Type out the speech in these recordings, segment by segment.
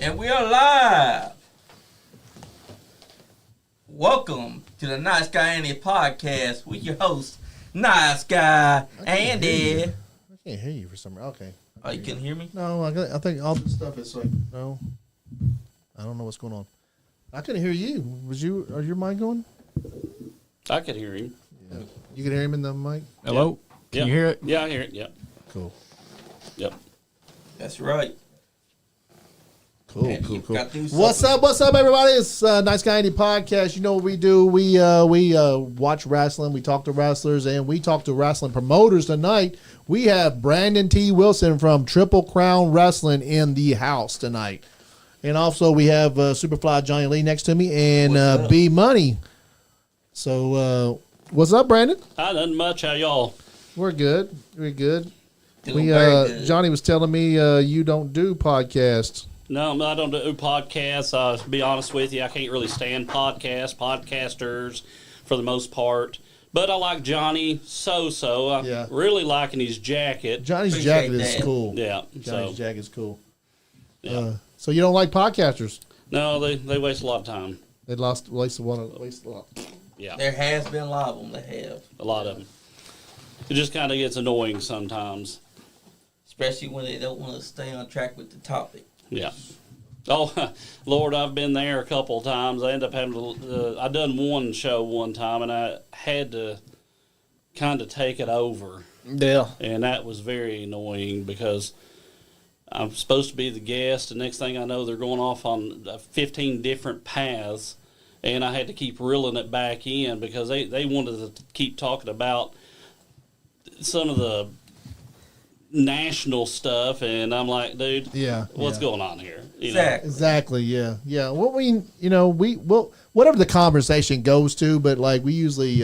And we are live. Welcome to the NiceGuyAndy podcast with your host, NiceGuyAndy. I can't hear you for some reason. Okay. Oh, you can hear me? No, I think all this stuff is like, no. I don't know what's going on. I couldn't hear you. Are your mic going? I could hear him. Yeah. You can hear him in the mic? Hello? Can you hear it? Yeah, I hear it. Yep. Cool. Yep. That's right. Cool. Cool. What's up, everybody? It's NiceGuyAndy podcast. You know what we do? We watch wrestling. We talk to wrestlers, and we talk to wrestling promoters tonight. We have Brandon T. Wilson from Triple Crown Wrestling in the house tonight. And also we have Superfly Johnny Lee next to me and B Money. So what's up, Brandon? Nothing much. How y'all? We're good. Doing very good. Johnny was telling me you don't do podcasts. No, I don't do podcasts. To be honest with you, I can't really stand podcasters for the most part. But I like Johnny so. I'm really liking his jacket. Johnny's Appreciate jacket is that. cool. Yeah. Johnny's jacket is cool. Yeah. So you don't like podcasters? No, they waste a lot of time. They waste a lot. Yeah. There has been a lot of them that have. A lot of them. It just kind of gets annoying sometimes. Especially when they don't want to stay on track with the topic. Yeah. Oh, Lord, I've been there a couple of times. I ended up having to, I done one show one time, and I had to kind of take it over. Yeah. And that was very annoying because I'm supposed to be the guest, and next thing I know, they're going off on 15 different paths, and I had to keep reeling it back in because they wanted to keep talking about some of the national stuff, and I'm like, dude, what's going on here? You know? Exactly. Yeah. Well, whatever the conversation goes to, but like we usually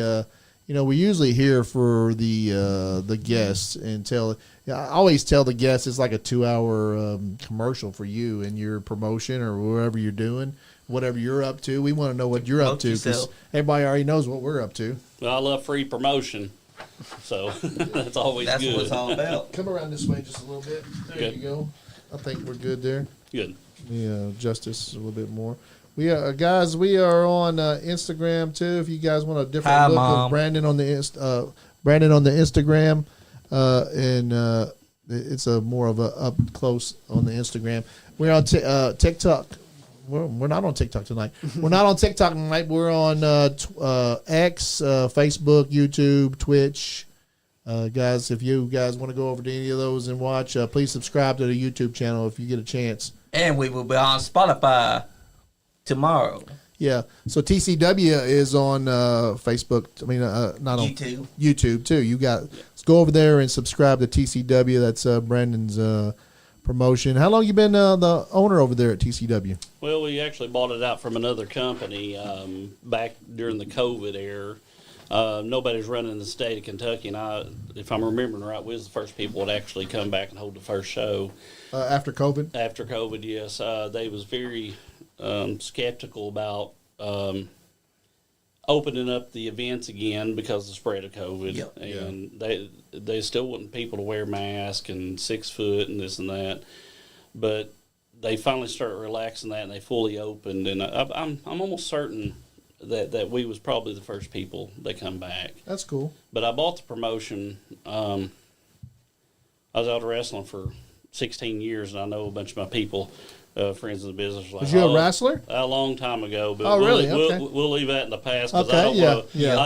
here for the guests and tell. I always tell the guests it's like a 2-hour commercial for you and your promotion or whatever you're doing, whatever you're up to. We want to know what you're up to because everybody already knows what we're up to. Well, I love free promotion. So that's always good. That's what it's all about. Come around this way just a little bit. There you go. I think we're good there. Good. Yeah, justice a little bit more. We are guys. We are on Instagram too. If you guys want a different look of Brandon on the Instagram, and it's a more of a up close on the Instagram. We're on TikTok. We're not on TikTok tonight. We're not on TikTok tonight. We're on X, Facebook, YouTube, Twitch. Guys, if you guys want to go over to any of those and watch, please subscribe to the YouTube channel if you get a chance. And we will be on Spotify tomorrow. Yeah. So TCW is on Facebook. I mean, not on YouTube too. Let's go over there and subscribe to TCW. That's Brandon's promotion. How long you been the owner over there at TCW? Well, we actually bought it out from another company back during the COVID era. Nobody's running the state of Kentucky, and if I'm remembering right, we was the first people that actually come back and hold the first show. After COVID? After COVID, yes. They was very skeptical about opening up the events again because of the spread of COVID. Yep. And they still wanting people to wear masks and 6 foot and this and that. But they finally started relaxing that, and they fully opened. And I'm almost certain that we was probably the first people that come back. That's cool. But I bought the promotion. I was out of wrestling for 16 years, and I know a bunch of my people, friends in the business. Was you a wrestler? A long time ago. But really? Okay. We'll leave that in the past. Okay, I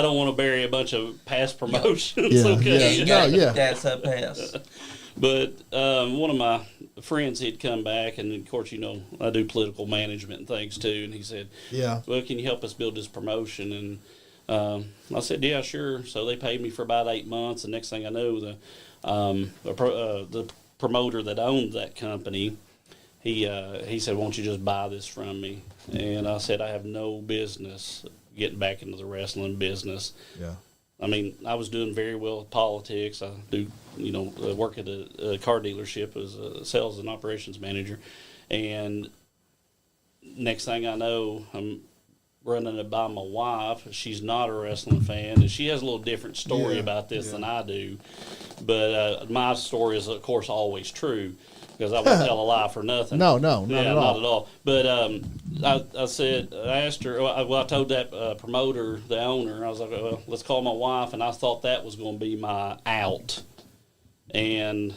don't want to bury a bunch of past promotions. Yeah. Okay. That's a pass. But one of my friends, he'd come back, and of course, I do political management and things too. And he said, well, can you help us build this promotion? And I said, yeah, sure. So they paid me for about 8 months. And next thing I know, the promoter that owned that company, he said, why don't you just buy this from me? And I said, I have no business getting back into the wrestling business. Yeah. I mean, I was doing very well with politics. I do, work at a car dealership as a sales and operations manager. And next thing I know, I'm running it by my wife. She's not a wrestling fan, and she has a little different story about this than I do. But my story is, of course, always true because I won't tell a lie for nothing. No, not at all. Not at all. But I asked her. Well, I told that promoter, the owner, I was like, well, let's call my wife, and I thought that was going to be my out, and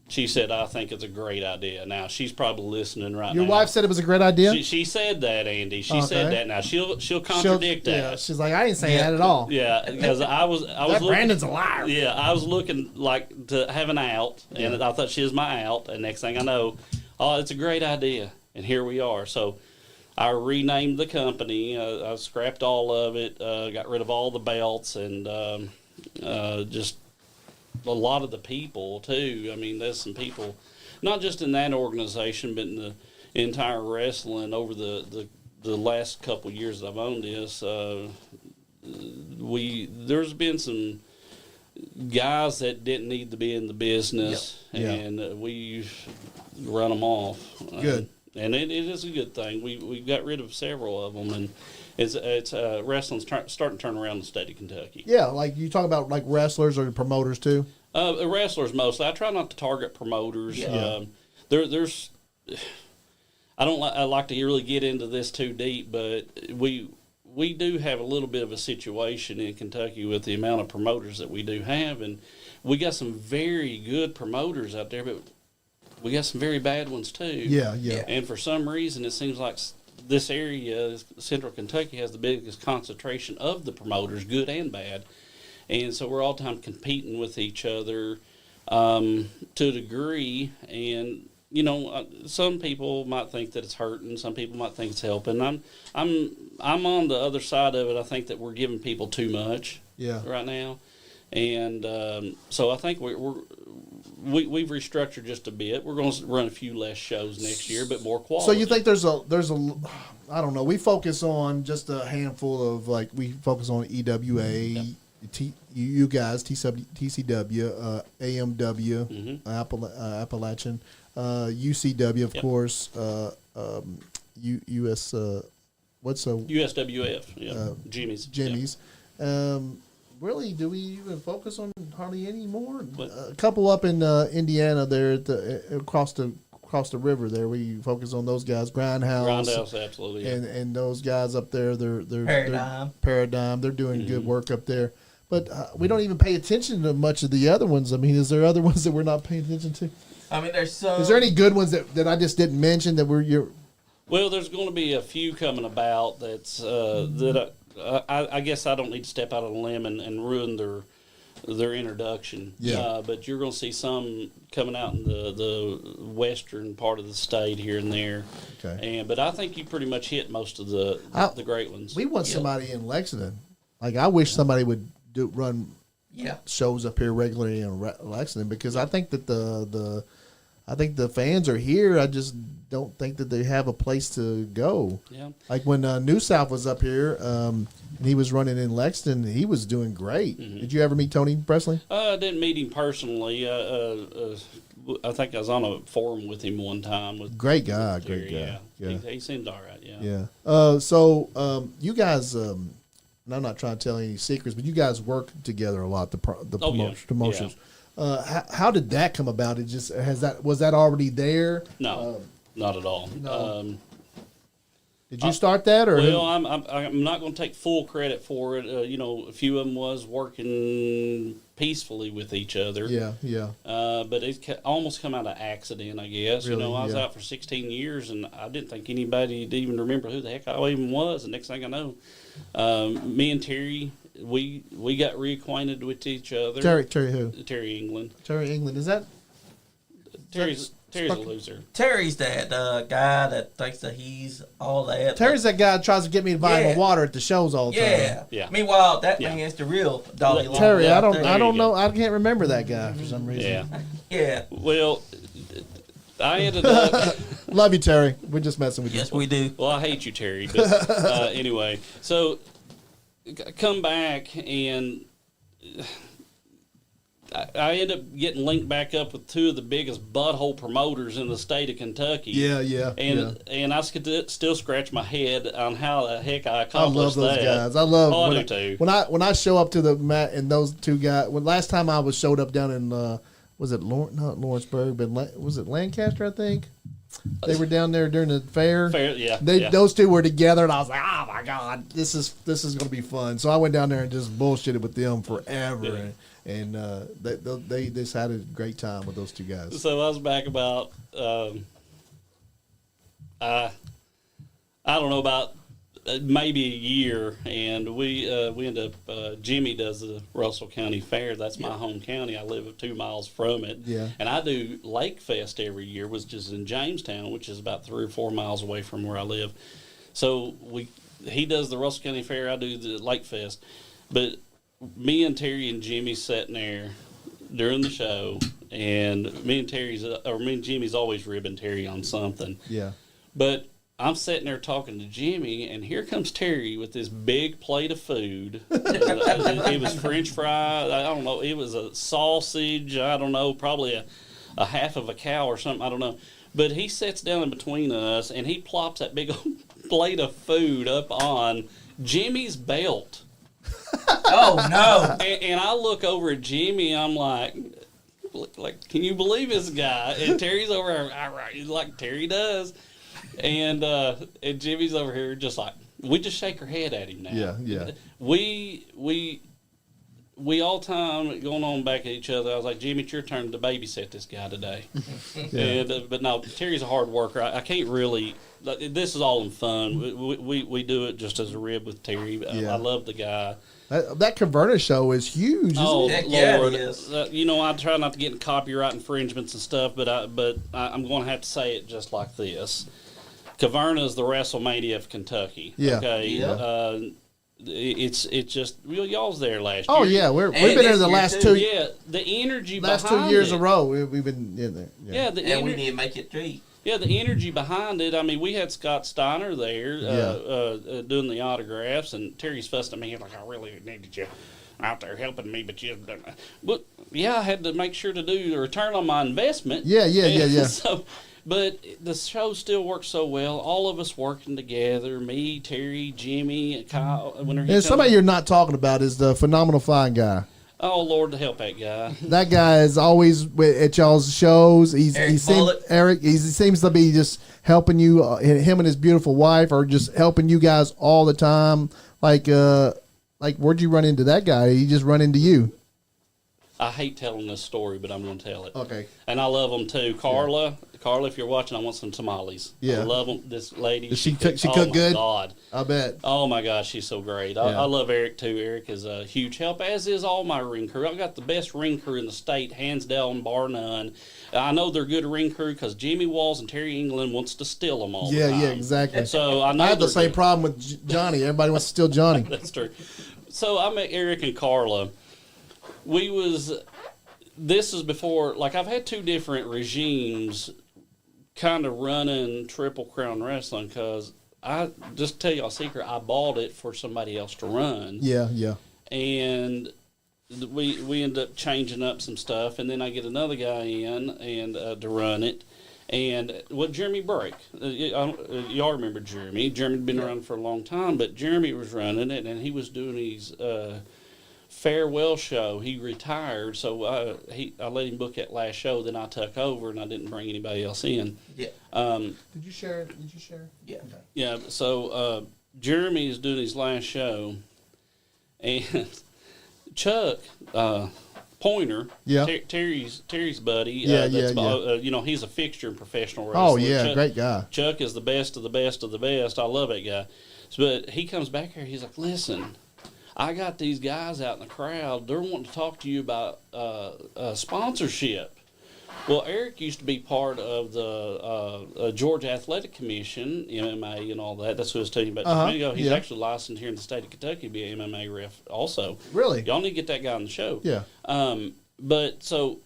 she said, I think it's a great idea. Now, she's probably listening right now. Your wife said it was a great idea? She said that, Andy. She said that. Now, she'll contradict that. Yeah, she's like, I ain't saying that at all. Yeah, because I was looking, Brandon's a liar. Yeah, I was looking like to have an out, and I thought she was my out, and next thing I know, oh, it's a great idea, and here we are. So I renamed the company. I scrapped all of it, got rid of all the belts, and just a lot of the people too. I mean, there's some people, not just in that organization, but in the entire wrestling over the last couple of years that I've owned this. There's been some guys that didn't need to be in the business, and we've run them off. Good. And it is a good thing. We got rid of several of them, and it's wrestling's starting to turn around in the state of Kentucky. Yeah, like you talk about like wrestlers or promoters too. Wrestlers mostly. I try not to target promoters. Yeah. There's I like to really get into this too deep, but we do have a little bit of a situation in Kentucky with the amount of promoters that we do have, and we got some very good promoters out there, but we got some very bad ones too. Yeah. And for some reason, it seems like this area, Central Kentucky, has the biggest concentration of the promoters, good and bad. And so we're all the time competing with each other to a degree. And, you know, some people might think that it's hurting. Some people might think it's helping. I'm on the other side of it. I think that we're giving people too much right now. And so I think we've restructured just a bit. We're going to run a few less shows next year, but more quality. So you think there's a I don't know. We focus on just a handful of, like, we focus on EWA, you guys, TCW, AMW, Appalachian, UCW, of course, US, what's a USWF, Jimmy's. Really, do we even focus on hardly any more? A couple up in Indiana there across the river there. We focus on those guys. Grindhouse, absolutely. And those guys up there, they're Paradigm. They're doing good work up there. But we don't even pay attention to much of the other ones. I mean, is there other ones that we're not paying attention to? I mean, there's some. Is there any good ones that I just didn't mention that Well, there's going to be a few coming about that's that I guess I don't need to step out on a limb and ruin their introduction. Yeah. But you're going to see some coming out in the western part of the state here and there. Okay. But I think you pretty much hit most of the great ones. We want somebody in Lexington. Like, I wish somebody would run shows up here regularly in Lexington, because I think that the fans are here. I just don't think that they have a place to go. Yeah. Like when New South was up here, and he was running in Lexington, he was doing great. Mm-hmm. Did you ever meet Tony Presley? I didn't meet him personally. I think I was on a forum with him one time. Great guy. Yeah. He seemed all right. Yeah. So you guys. And I'm not trying to tell any secrets, but you guys work together a lot. The promotions. Yeah. How did that come about? Was that already there? No, not at all. No. Did you start that, or? Well, I'm not going to take full credit for it. A few of them was working peacefully with each other. Yeah. But it almost come out of accident, I guess. Really? I was out for 16 years, and I didn't think anybody would even remember who the heck I even was. And next thing I know, me and Terry, we got reacquainted with each other. Terry who? Terry England. Terry England. Is that? Terry's a loser. Terry's that guy that thinks that he's all that. Terry's that guy that tries to get me to buy him water at the shows all the time. Yeah. Meanwhile, that man is the real Dolly Long. Terry, I don't know. I can't remember that guy for some reason. Yeah. Well, I ended up. Love you, Terry. We're just messing with you. Yes, we do. Well, I hate you, Terry. But anyway, so come back and I end up getting linked back up with two of the biggest butthole promoters in the state of Kentucky. Yeah. And I still scratch my head on how the heck I I accomplished love those that. guys. I love. Oh, I do too. When I show up to the mat and those two guys. When last time I showed up down in was it not Lawrenceburg, but was it Lancaster? I think they were down there during the fair. Yeah. Those two were together, and I was like, oh my god, this is going to be fun. So I went down there and just bullshitted with them forever. Yeah. And they just had a great time with those two guys. So I was back about I don't know, about maybe a year, and we end up Jimmy does the Russell County Fair. That's my home county. I live 2 miles from it. Yeah. And I do Lake Fest every year, which is in Jamestown, which is about 3 or 4 miles away from where I live. So he does the Russell County Fair, I do the Lake Fest. But me and Terry and Jimmy sitting there during the show, and me and Jimmy's always ribbing Terry on something. Yeah. But I'm sitting there talking to Jimmy, and here comes Terry with this big plate of food. It was French fries. I don't know. It was a sausage. I don't know. Probably a half of a cow or something. I don't know. But he sits down in between us, and he plops that big old plate of food up on Jimmy's belt. Oh, no. And I look over at Jimmy, I'm like, can you believe this guy? And Terry's over there, like Terry does. And Jimmy's over here just like, we just shake our head at him now. Yeah. We all time going on back at each other. I was like, Jimmy, it's your turn to babysit this guy today. Yeah. And, but no, Terry's a hard worker. I can't really. This is all in fun. We do it just as a rib with Terry. I love the guy. That Caverna show is huge. Oh, isn't it? Yeah, Lord! it is. I try not to get in copyright infringements and stuff, but I'm going to have to say it just like this. Caverna is the WrestleMania of Kentucky. Yeah. Okay. Yeah. It's just y'all's there last year. Oh yeah, we've been there the last two. Yeah, the energy Last behind 2 years it. in a row, we've been in there. Yeah, And we need to make it 3. Yeah, the energy behind it. I mean, we had Scott Steiner there doing the autographs, and Terry's fussing at me like, I really needed you out there helping me, but you haven't done that. But, yeah, I had to make sure to do the return on my investment. Yeah. So, but the show still works so well. All of us working together, me, Terry, Jimmy, Kyle. And somebody you're not talking about is the phenomenal flying guy. Oh, Lord, to help that guy. That guy is always at y'all's shows. He seems to be just helping you. Him and his beautiful wife are just helping you guys all the time. Like where'd you run into that guy? He just run into you. I hate telling this story, but I'm going to tell it. Okay. And I love them too. Carla, if you're watching, I want some tamales. Yeah. I love them. This lady. Does she cook oh good? My God. I bet. Oh my gosh, she's so great. I love Eric too. Eric is a huge help, as is all my ring crew. I've got the best ring crew in the state, hands down, bar none. I know they're good ring crew because Jimmy Walls and Terry England wants to steal them all the time. Yeah, exactly. So I know I had the they're same good. problem with Johnny. Everybody wants to steal Johnny. That's true. So I met Eric and Carla. This is before, like, I've had 2 different regimes kind of running Triple Crown Wrestling because I just tell you a secret, I bought it for somebody else to run. Yeah. And we end up changing up some stuff, and then I get another guy in and to run it. And Jeremy Brake, y'all remember Jeremy. Jeremy'd been around for a long time, but Jeremy was running it, and he was doing his farewell show. He retired, so I let him book that last show. Then I took over, and I didn't bring anybody else in. Yeah. Did you share? Yeah. Okay. Yeah. So Jeremy is doing his last show, and Chuck Pointer, Terry's buddy. He's a fixture in professional wrestling. Oh yeah, great guy. Chuck is the best of the best of the best. I love that guy. But he comes back here. He's like, listen. I got these guys out in the crowd. They're wanting to talk to you about sponsorship. Well, Eric used to be part of the Georgia Athletic Commission, MMA, and all that. That's what I was telling you about just a minute ago. He's actually licensed here in the state of Kentucky to be an MMA ref also. Really? Y'all need to get that guy on the show. Yeah. But so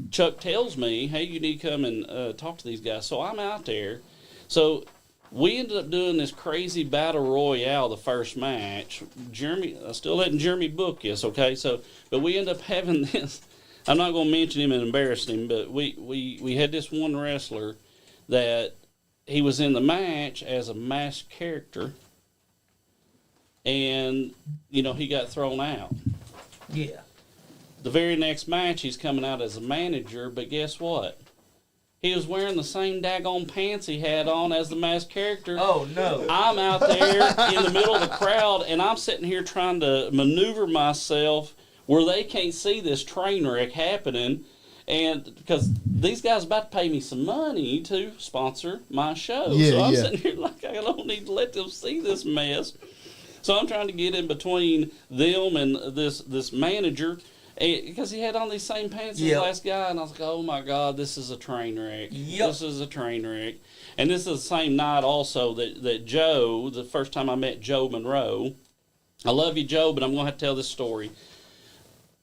Chuck tells me, hey, you need to come and talk to these guys. So I'm out there. So We ended up doing this crazy battle royale the first match. Jeremy, I still letting Jeremy book this, okay? So, but we ended up having this. I'm not going to mention him and embarrass him, but we had this one wrestler that he was in the match as a masked character, and he got thrown out. Yeah. The very next match, he's coming out as a manager, but guess what? He was wearing the same daggone pants he had on as the masked character. Oh, no. I'm out there in the middle of the crowd, and I'm sitting here trying to maneuver myself where they can't see this train wreck happening. And because these guys about to pay me some money to sponsor my show. Yeah, so I'm yeah. sitting here like I don't need to let them see this mess. So I'm trying to get in between them and this manager. Because he had on these same pants as the last guy, and I was like, oh my God, this is a train wreck. Yep. This is a train wreck. And this is the same night also that Joe, the first time I met Joe Monroe, I love you, Joe, but I'm going to have to tell this story.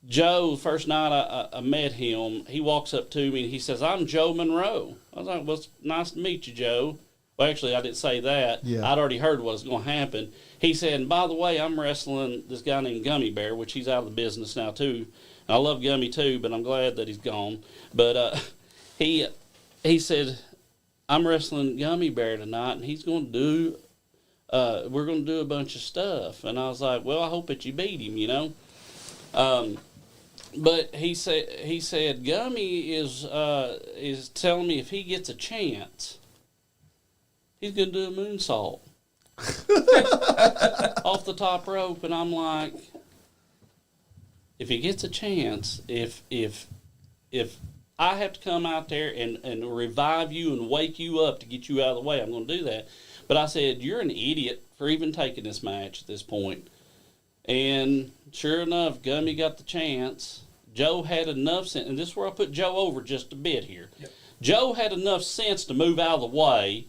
Joe, the first night I met him, he walks up to me and he says, I'm Joe Monroe. I was like, well, it's nice to meet you, Joe. Well, actually, I didn't say that. Yeah. I'd already heard what was going to happen. He said, and by the way, I'm wrestling this guy named Gummy Bear, which he's out of the business now, too. And I love Gummy, too, but I'm glad that he's gone. But he said, I'm wrestling Gummy Bear tonight, and he's going to do, we're going to do a bunch of stuff. And I was like, well, I hope that you beat him, But he said Gummy is telling me if he gets a chance, he's going to do a moonsault off the top rope. And I'm like, if he gets a chance, if I have to come out there and revive you and wake you up to get you out of the way, I'm going to do that. But I said, you're an idiot for even taking this match at this point. And sure enough, Gummy got the chance. Joe had enough sense, and this is where I put Joe over just a bit here. Yep. Joe had enough sense to move out of the way.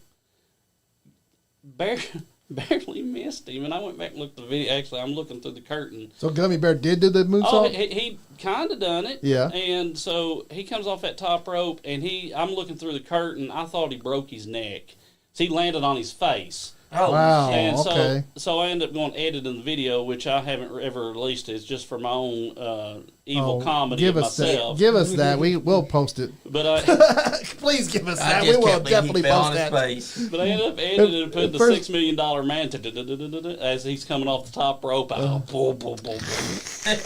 Barely missed him, and I went back and looked at the video. Actually, I'm looking through the curtain. So Gummy Bear did do the moonsault? Oh, he kind of done it. Yeah. And so he comes off that top rope, and I'm looking through the curtain. I thought he broke his neck. So he landed on his face. Oh, wow. And Okay. so I ended up going to edit in the video, which I haven't ever released. It's just for my own evil comedy of myself. Give us that. We'll post it. But please give us I that. We just will can't believe definitely he fell post on his that. face. But I ended up editing and putting the First- $6 million man as he's coming off the top rope. Boom, boom, boom, boom.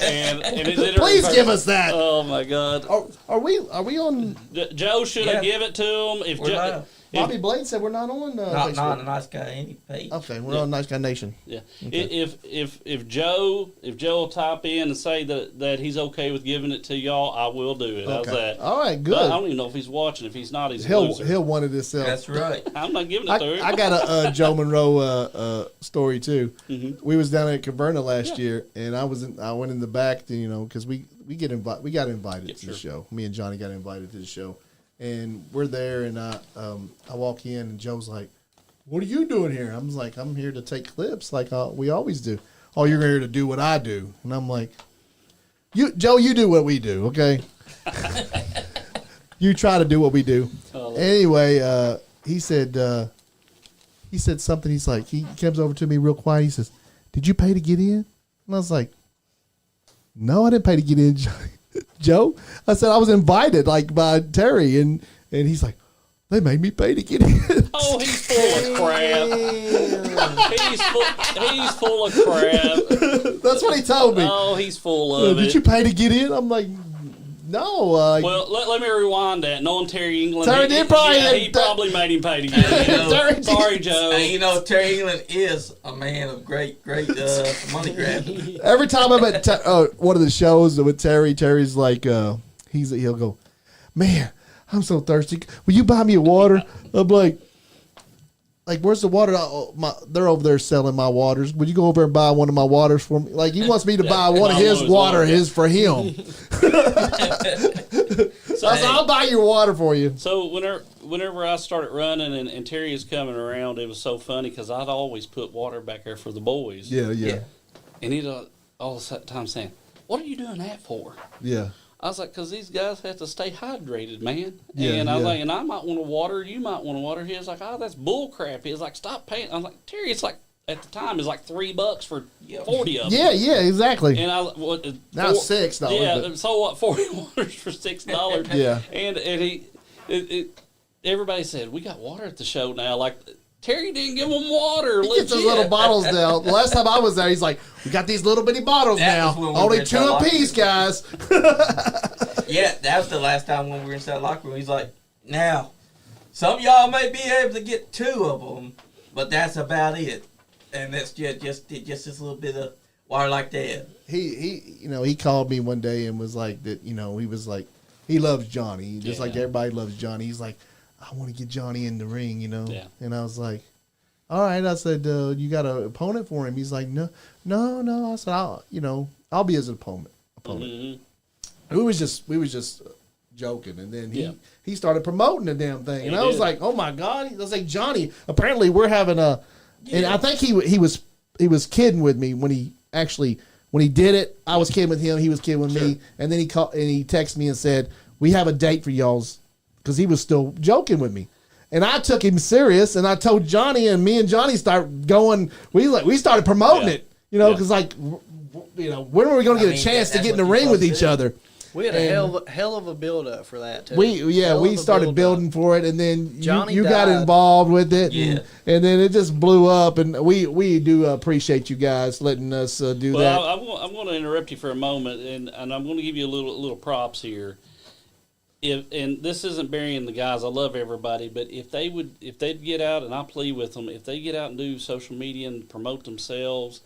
And it Please give us that. Oh my God! Are we on? Joe should have give it to him. If We're live. Bobby Blade said we're not on. Not Facebook. on a Nice Guy Andy page. Okay, we're on Nice Guy Nation. Yeah. Okay. If Joe will type in and say that he's okay with giving it to y'all, I will do it. How's that? All right, good. But I don't even know if he's watching. If he's not, he's a loser. He'll want it himself. That's right. I'm not giving it to him. I got a Joe Monroe story too. Mm-hmm. We was down at Caverna last year, and I went in the back to, because we got invited to the show. Me and Johnny got invited to the show, and we're there, and I walk in, and Joe's like, "What are you doing here?" I'm like, "I'm here to take clips, like we always do." "Oh, you're here to do what I do," and I'm like, Joe, you do what we do, okay? You try to do what we do. Anyway, he said something. He's like, he comes over to me real quiet. He says, "Did you pay to get in?" And I was like, "No, I didn't pay to get in, Joe." I said, "I was invited, by Terry," and he's like, "They made me pay to get in." Oh, he's full of crap. He's full of crap. That's what he told me. Oh, he's full of it. Did you pay to get in? I'm like, no. Well, let me rewind that. Knowing Terry England, he probably made him pay to get in. Sorry, Joe. And Terry England is a man of great money grabbing. Every time I'm at one of the shows with Terry, Terry's like, he'll go, "Man, I'm so thirsty. Will you buy me a water?" I'm like, where's the water? They're over there selling my waters. Would you go over and buy one of my waters for me? Like, he wants me to buy one of his water, his for him. So I said, "I'll buy your water for you." So whenever I started running and Terry is coming around, it was so funny because I'd always put water back there for the boys. Yeah. And he'd all the time saying, "What are you doing that for?" Yeah. I was like, because these guys have to stay hydrated, man. Yeah, and I was yeah. like, and I might want to water, you might want to water. He was like, oh, that's bull crap. He was like, stop paying. I was like, Terry, it's like, at the time, it's like $3 for 40 of them. Yeah, exactly. And Now it's $6. Yeah, but- so what? 40 waters for $6. Yeah. And everybody said, we got water at the show now. Like, Terry didn't give them water. He gets his little bottles now. The last time I was there, he's like, "We got these little bitty bottles That was now, when we only were in 2 that locker apiece, room. guys." Yeah, that was the last time when we were inside the locker room. He's like, now, some of y'all may be able to get 2 of them, but that's about it. And that's just this little bit of water like that. He called me one day and was like that. He was like, he loves Johnny, just like everybody loves Johnny. He's like, I want to get Johnny in the ring, Yeah. And I was like, all right. I said, you got an opponent for him? He's like, no. I said, I'll be his opponent. Mm-hmm. We was just joking, and then he started promoting the damn thing, and I was like, oh my god! I was like, Johnny, apparently we're having a, and I think he was kidding with me when he did it. I was kidding with him, he was kidding with me, and then he called and he texted me and said, we have a date for y'all's, because he was still joking with me. And I took him serious, and I told Johnny, and me and Johnny started going. We started promoting it, because when are we going to get a chance to get in the ring with each other? We had a hell of a build up for that too. We started building for it, and then you got died. involved with it, Yeah. and then it just blew up. And we do appreciate you guys letting us do that. Well, I'm going to interrupt you for a moment, and I'm going to give you a little props here. And this isn't burying the guys. I love everybody, but if they'd get out, and I plead with them, if they get out and do social media and promote themselves,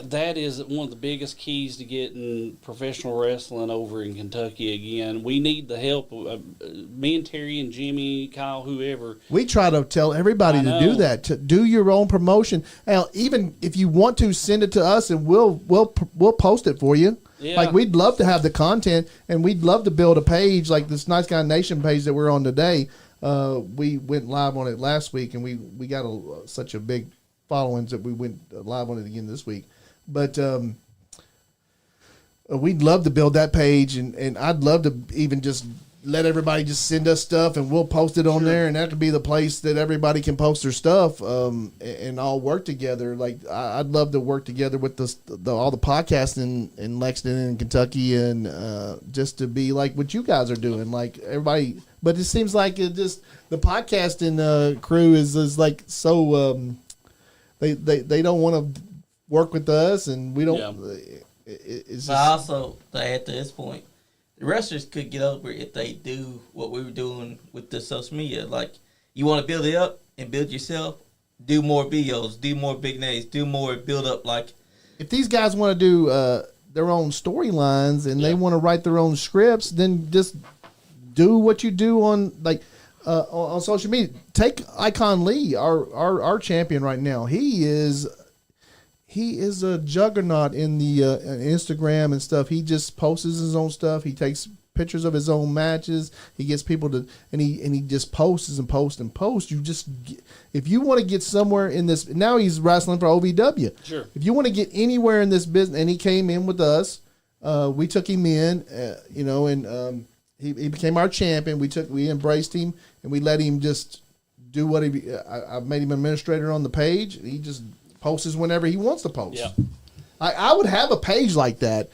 that is one of the biggest keys to getting professional wrestling over in Kentucky again. We need the help. Me and Terry and Jimmy, Kyle, whoever. We try to tell everybody to do that. To do your own promotion. Hell, even if you want to, send it to us, and we'll post it for you. Yeah. Like, we'd love to have the content, and we'd love to build a page like this Nice Guy Nation page that we're on today. We went live on it last week, and we got such a big followings that we went live on it again this week. But we'd love to build that page, and I'd love to even just let everybody just send us stuff, and we'll post it on there, and that could be the place that everybody can post their stuff, and all work together. Like, I'd love to work together with all the podcasts in Lexington and Kentucky, and just to be like what you guys are doing, like everybody. But it seems like the podcasting crew is like so they don't want to work with us, and we don't. Yeah. But It's just, also, at this point, the wrestlers could get over if they do what we were doing with the social media. Like, you want to build it up and build yourself, do more videos, do more big names, do more build up. Like, if these guys want to do their own storylines and they want to write their own scripts, then just do what you do on on social media. Take Icon Lee, our champion right now. He is a juggernaut in the Instagram and stuff. He just posts his own stuff. He takes pictures of his own matches. He gets people to, and he just posts and posts and posts. If you want to get somewhere in this, now he's wrestling for OVW. Sure. If you want to get anywhere in this business, and he came in with us, we took him in, and he became our champion. We embraced him, and we let him just do what I made him administrator on the page. He just posts whenever he wants to post. Yeah. I would have a page like that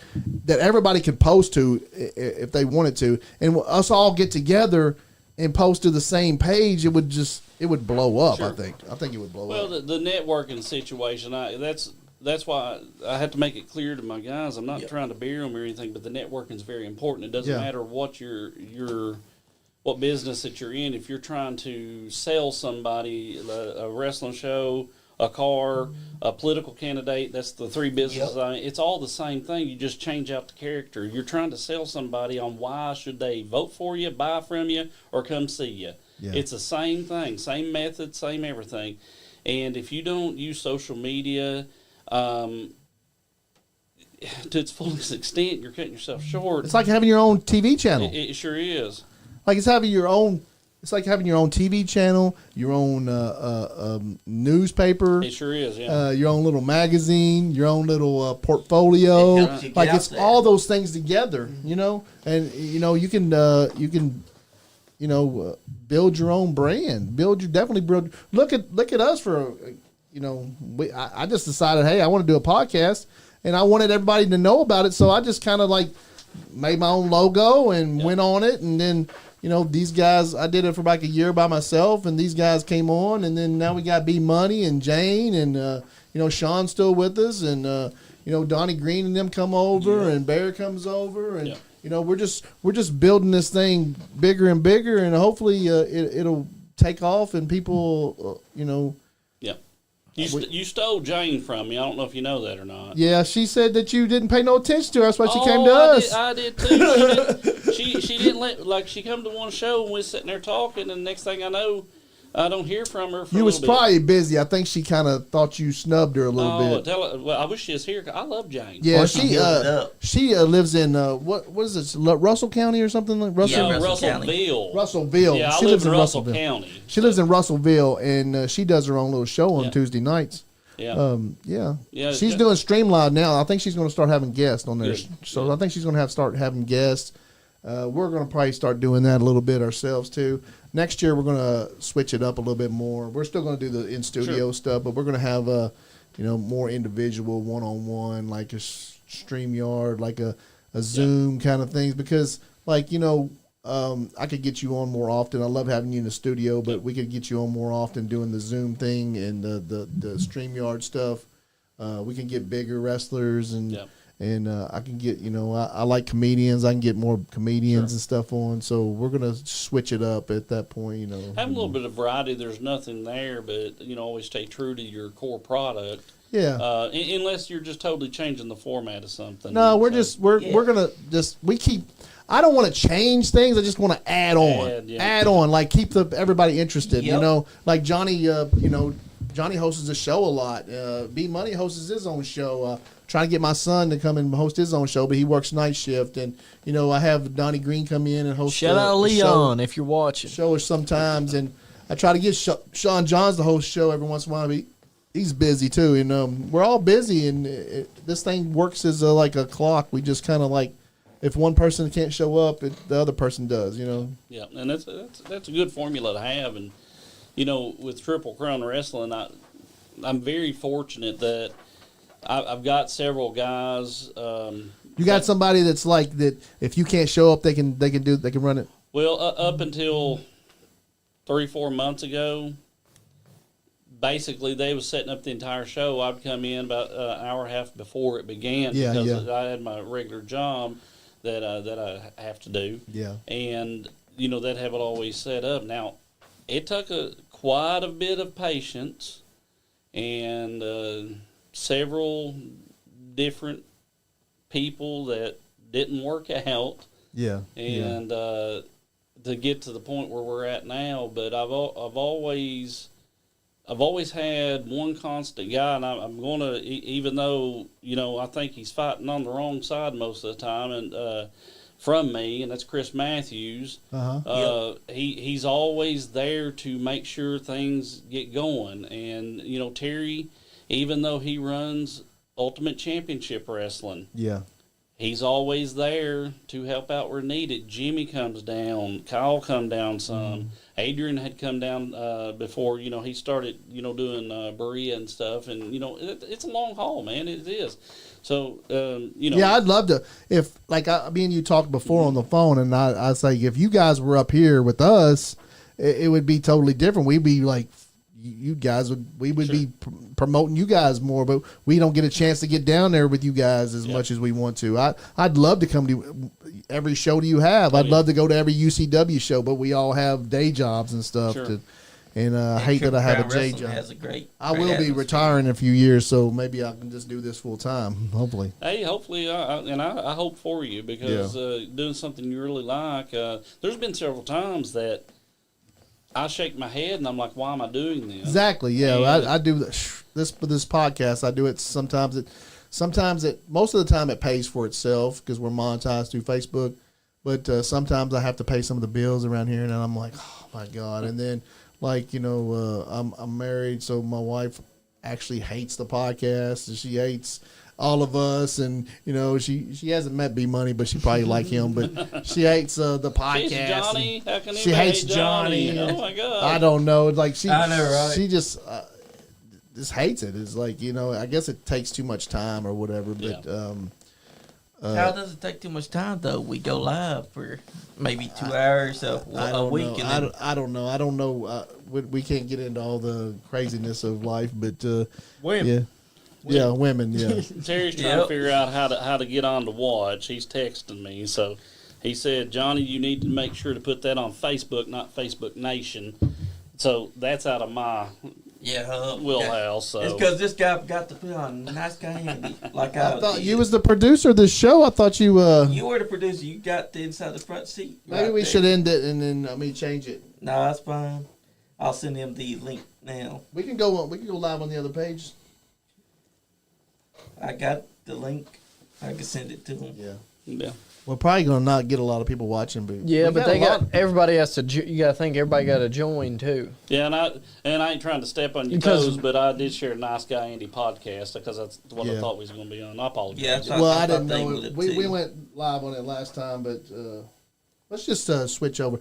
everybody could post to if they wanted to, and us all get together and post to the same page. It would blow up. Sure. I think it would blow up. Well, the networking situation, that's why I have to make it clear to my guys. I'm not trying to bury them or anything, but the networking is very important. It doesn't matter what what business that you're in. If you're trying to sell somebody a wrestling show, a car, a political candidate, that's the three businesses. It's all the same thing. You just change out the character. You're trying to sell somebody on why should they vote for you, buy from you, or come see you. Yeah. It's the same thing, same method, same everything. And if you don't use social media to its fullest extent, you're cutting yourself short. It's like having your own TV channel. It sure is. Like, it's having your own it's like having your own TV channel, your own newspaper. It sure is, yeah. Your own little magazine, your own little portfolio. It helps you get Like out it's there. all those things together, and you can build your own brand. Definitely build. Look at us for, I just decided, hey, I want to do a podcast, and I wanted everybody to know about it, so I just kind of like made my own logo and went on it, and then. These guys, I did it for like a year by myself, and these guys came on, and then now we got B Money and Jane, and Sean's still with us, and Donnie Green and them come over, and Bear comes over, and we're just building this thing bigger and bigger, and hopefully it'll take off, and people, You stole Jane from me. I don't know if you know that or not. Yeah, she said that you didn't pay no attention to her. That's why she came to us. I did too. She didn't she come to one show and we was sitting there talking, and the next thing I know, I don't hear from her. You was probably busy. I think she kind of thought you snubbed her a little bit. Well, I wish she was here. 'Cause I love Jane. Yeah, Or she lives in what is it, Russell County or something like Russell? Yeah, Russellville. Russellville. Yeah, she I live lives in in Russell Russellville. County. She lives in Russellville, and she does her own little show on Tuesday nights. Yeah. Yeah. She's doing Streamlive now. I think she's going to start having guests on there. Good. So I think she's going to start having guests. We're going to probably start doing that a little bit ourselves too. Next year we're going to switch it up a little bit more. We're still going to do the in studio stuff, but we're going to have more individual one-on-one, like a StreamYard, like a Zoom kind of things, because I could get you on more often. I love having you in the studio, but we could get you on more often doing the Zoom thing and the StreamYard stuff. We can get bigger wrestlers, and I can get, I like comedians. I can get more comedians and stuff on. So we're going to switch it up at that point, Have a little bit of variety. There's nothing there, but, always stay true to your core product. Yeah. Unless you're just totally changing the format of something. No, we're going to keep. I don't want to change things. I just want to add on. Add on, like keep everybody interested. Yep. Like Johnny. Johnny hosts a show a lot. B Money hosts his own show. Trying to get my son to come and host his own show, but he works night shift. And I have Donnie Green come in and host. Shout out Leon if you're watching. Show sometimes, and I try to get Sean Johns to host show every once in a while. But he's busy too, and we're all busy. And this thing works as like a clock. We just kind of like. If one person can't show up, the other person does, Yeah, and that's a good formula to have. And, with Triple Crown Wrestling, I'm very fortunate that I've got several guys. You got somebody that's like that. If you can't show up, they can run it. Well, up until 3-4 months ago, basically they was setting up the entire show. I'd come in about an hour and a half before it began because I had my regular job that I have to do. Yeah. And, they'd have it always set up. Now, it took quite a bit of patience and several different people that didn't work out. Yeah. And to get to the point where we're at now. But I've always had one constant guy, and I'm going to, even though, I think he's fighting on the wrong side most of the time, and from me, and that's Chris Matthews. He's always there to make sure things get going. And, Terry, even though he runs Ultimate Championship Wrestling, he's always there to help out where needed. Jimmy comes down. Kyle come down some. Adrian had come down before, he started, doing Berea and stuff. And, it's a long haul, man. It is. So, Yeah, I'd love to. If, like, me and you talked before on the phone, and I'd say if you guys were up here with us, it would be totally different. We'd be like, we would be promoting you guys more, but we don't get a chance to get down there with you guys as much as we want to. I'd love to come to every show that you have. I'd love to go to every UCW show, but we all have day jobs and stuff. I hate that I have a day job. I will be retiring in a few years, so maybe I can just do this full time, hopefully. Hey, hopefully, I hope for you, because doing something you really like, there's been several times that I shake my head and I'm like, why am I doing this? Exactly. Yeah, I do this for this podcast. I do it sometimes. Most of the time it pays for itself because we're monetized through Facebook. but sometimes I have to pay some of the bills around here, and then I'm like, oh my god. And then like I'm married, so my wife actually hates the podcast, and she hates all of us, and she hasn't met B Money, but she probably like him, but she hates the podcast. Hates Johnny. How can she anybody hates hate Johnny. Oh my god! I don't know. Like I know, right? she just hates it. It's like I guess it takes too much time or whatever. But how does it take too much time though? We go live for maybe 2 hours a week. Know. I don't know. I don't know. We can't get into all the craziness of life, but Women. Yeah, women. Yeah. Terry's trying to figure out how to get on to watch. He's texting me, so he said, "Johnny, you need to make sure to put that on Facebook, not Facebook Nation." So that's out of my wheelhouse. So it's because this guy forgot to put on Nice Guy Andy. Like I thought you was the producer of this show. I thought you. You were the producer. You got the inside the front seat. Maybe we should end it and then change it. No, that's fine. I'll send him the link now. We can go live on the other page. I got the link. I can send it to him. yeah. We're probably gonna not get a lot of people watching, but Yeah, but everybody has to. You got to think everybody got to join too. Yeah, and I ain't trying to step on your toes, but I did share a Nice Guy Andy podcast because that's what I thought we was going to be on. I apologize. Yeah, I didn't know. We went live on it last time, but let's just switch over.